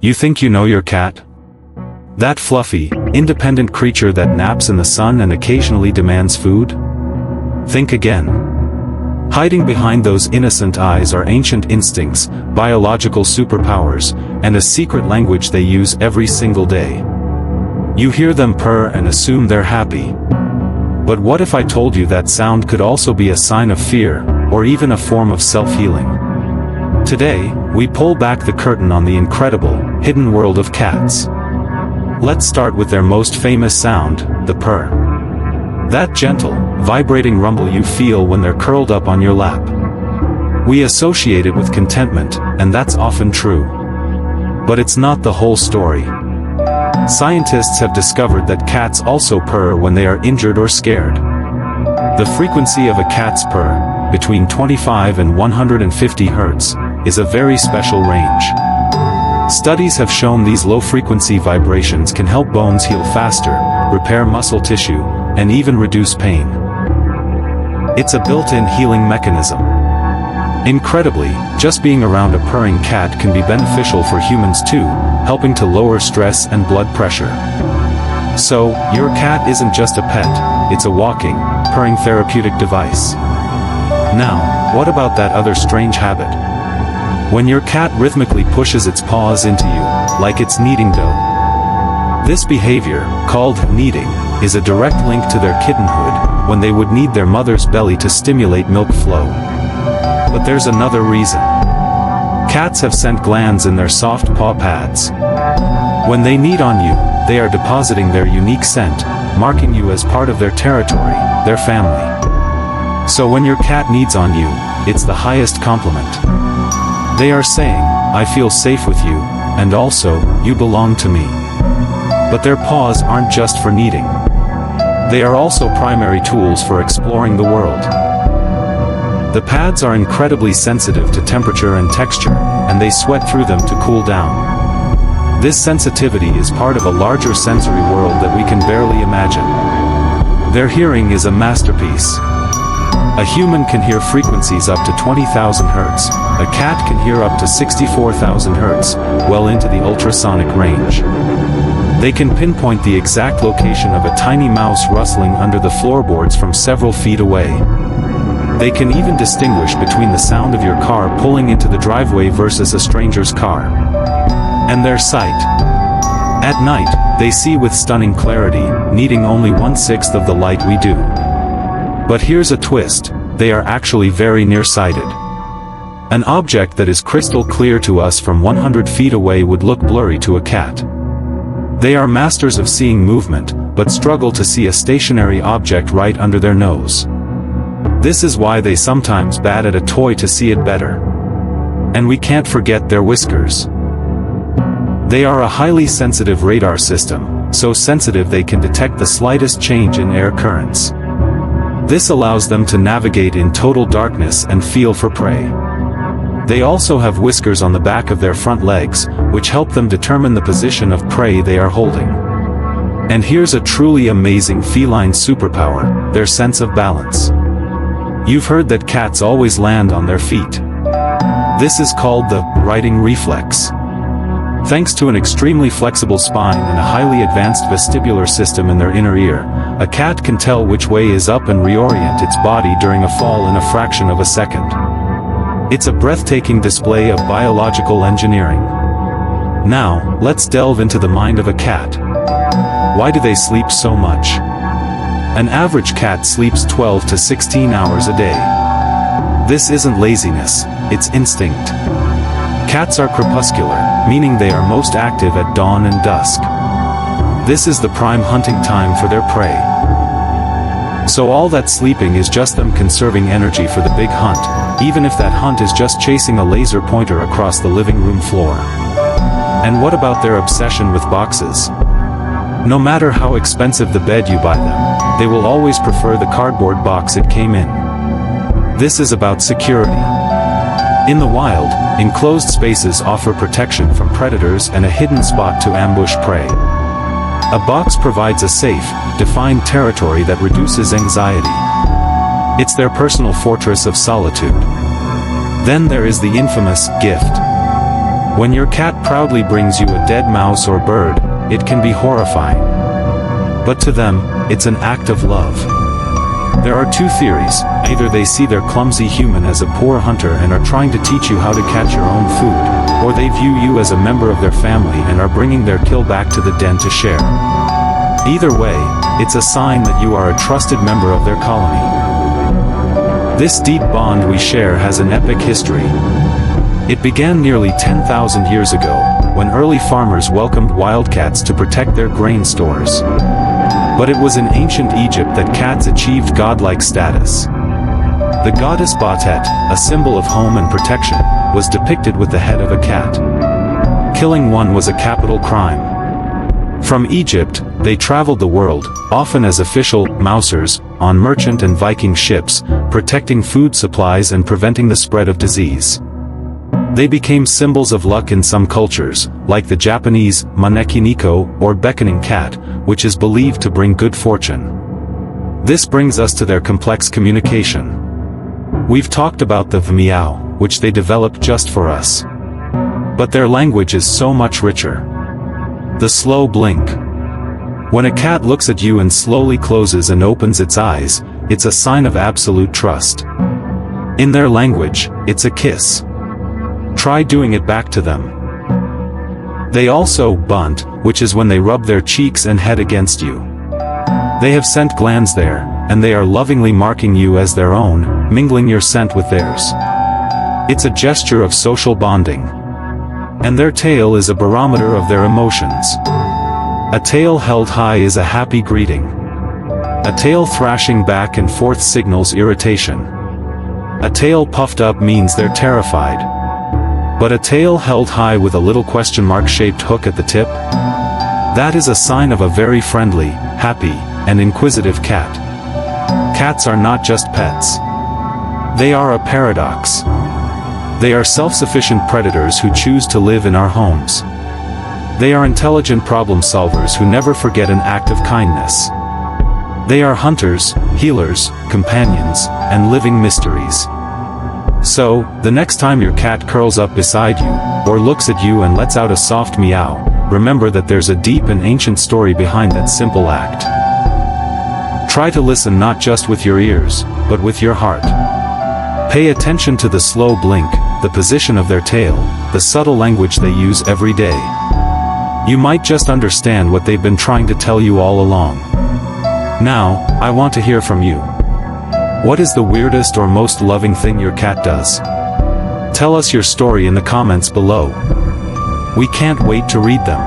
You think you know your cat? That fluffy, independent creature that naps in the sun and occasionally demands food? Think again. Hiding behind those innocent eyes are ancient instincts, biological superpowers, and a secret language they use every single day. You hear them purr and assume they're happy. But what if I told you that sound could also be a sign of fear, or even a form of self-healing? Today, we pull back the curtain on the incredible, hidden world of cats. Let's start with their most famous sound, the purr. That gentle, vibrating rumble you feel when they're curled up on your lap. We associate it with contentment, and that's often true. But it's not the whole story. Scientists have discovered that cats also purr when they are injured or scared. The frequency of a cat's purr, between 25 and 150 Hz, is a very special range. Studies have shown these low-frequency vibrations can help bones heal faster, repair muscle tissue, and even reduce pain. It's a built-in healing mechanism. Incredibly, just being around a purring cat can be beneficial for humans too, helping to lower stress and blood pressure. So, your cat isn't just a pet, it's a walking, purring therapeutic device. Now, what about that other strange habit? When your cat rhythmically pushes its paws into you, like it's kneading dough. This behavior, called kneading, is a direct link to their kittenhood, when they would knead their mother's belly to stimulate milk flow. But there's another reason. Cats have scent glands in their soft paw pads. When they knead on you, they are depositing their unique scent, marking you as part of their territory, their family. So when your cat kneads on you, it's the highest compliment. They are saying, I feel safe with you, and also, you belong to me. But their paws aren't just for kneading. They are also primary tools for exploring the world. The pads are incredibly sensitive to temperature and texture, and they sweat through them to cool down. This sensitivity is part of a larger sensory world that we can barely imagine. Their hearing is a masterpiece. A human can hear frequencies up to 20,000 Hz, a cat can hear up to 64,000 Hz, well into the ultrasonic range. They can pinpoint the exact location of a tiny mouse rustling under the floorboards from several feet away. They can even distinguish between the sound of your car pulling into the driveway versus a stranger's car. And their sight. At night, they see with stunning clarity, needing only 1/6 of the light we do. But here's a twist, they are actually very nearsighted. An object that is crystal clear to us from 100 feet away would look blurry to a cat. They are masters of seeing movement, but struggle to see a stationary object right under their nose. This is why they sometimes bat at a toy to see it better. And we can't forget their whiskers. They are a highly sensitive radar system, so sensitive they can detect the slightest change in air currents. This allows them to navigate in total darkness and feel for prey. They also have whiskers on the back of their front legs, which help them determine the position of prey they are holding. And here's a truly amazing feline superpower, their sense of balance. You've heard that cats always land on their feet. This is called the riding reflex. Thanks to an extremely flexible spine and a highly advanced vestibular system in their inner ear, a cat can tell which way is up and reorient its body during a fall in a fraction of a second. It's a breathtaking display of biological engineering. Now, let's delve into the mind of a cat. Why do they sleep so much? An average cat sleeps 12 to 16 hours a day. This isn't laziness, it's instinct. Cats are crepuscular, meaning they are most active at dawn and dusk. This is the prime hunting time for their prey. So all that sleeping is just them conserving energy for the big hunt, even if that hunt is just chasing a laser pointer across the living room floor. And what about their obsession with boxes? No matter how expensive the bed you buy them, they will always prefer the cardboard box it came in. This is about security. In the wild, enclosed spaces offer protection from predators and a hidden spot to ambush prey. A box provides a safe, defined territory that reduces anxiety. It's their personal fortress of solitude. Then there is the infamous gift. When your cat proudly brings you a dead mouse or bird, it can be horrifying. But to them, it's an act of love. There are two theories: either they see their clumsy human as a poor hunter and are trying to teach you how to catch your own food, or they view you as a member of their family and are bringing their kill back to the den to share. Either way, it's a sign that you are a trusted member of their colony. This deep bond we share has an epic history. It began nearly 10,000 years ago, when early farmers welcomed wildcats to protect their grain stores. But it was in ancient Egypt that cats achieved godlike status. The goddess Batet, a symbol of home and protection, was depicted with the head of a cat. Killing one was a capital crime. From Egypt, they traveled the world, often as official mousers, on merchant and Viking ships, protecting food supplies and preventing the spread of disease. They became symbols of luck in some cultures, like the Japanese maneki niko, or beckoning cat, which is believed to bring good fortune. This brings us to their complex communication. We've talked about the meow, which they developed just for us. But their language is so much richer. The slow blink. When a cat looks at you and slowly closes and opens its eyes, it's a sign of absolute trust. In their language, it's a kiss. Try doing it back to them. They also bunt, which is when they rub their cheeks and head against you. They have scent glands there, and they are lovingly marking you as their own, mingling your scent with theirs. It's a gesture of social bonding. And their tail is a barometer of their emotions. A tail held high is a happy greeting. A tail thrashing back and forth signals irritation. A tail puffed up means they're terrified. But a tail held high with a little question mark-shaped hook at the tip? That is a sign of a very friendly, happy, and inquisitive cat. Cats are not just pets. They are a paradox. They are self-sufficient predators who choose to live in our homes. They are intelligent problem solvers who never forget an act of kindness. They are hunters, healers, companions, and living mysteries. So, the next time your cat curls up beside you, or looks at you and lets out a soft meow, remember that there's a deep and ancient story behind that simple act. Try to listen not just with your ears, but with your heart. Pay attention to the slow blink, the position of their tail, the subtle language they use every day. You might just understand what they've been trying to tell you all along. Now, I want to hear from you. What is the weirdest or most loving thing your cat does? Tell us your story in the comments below. We can't wait to read them.